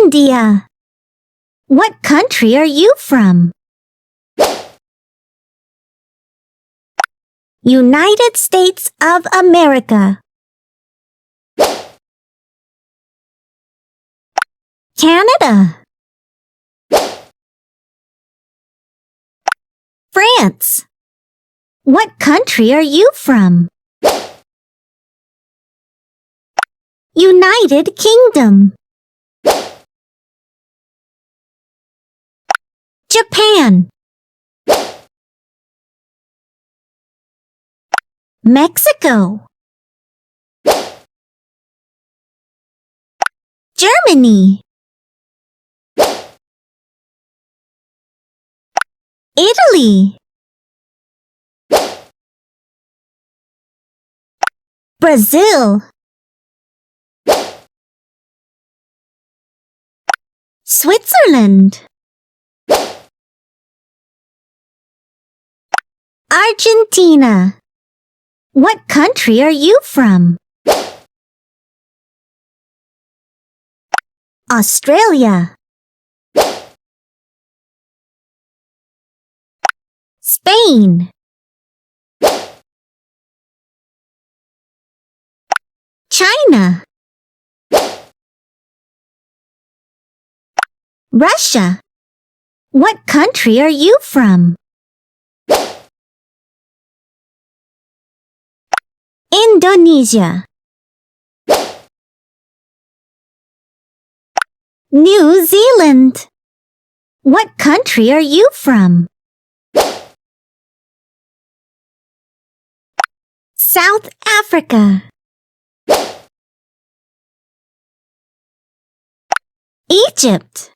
India. What country are you from? United States of America. Canada. France. What country are you from? United Kingdom. Japan. Mexico. Germany. Italy. Brazil. Switzerland. Argentina. What country are you from? Australia. Spain. China. Russia. What country are you from? Indonesia. New Zealand. What country are you from? South Africa. Egypt.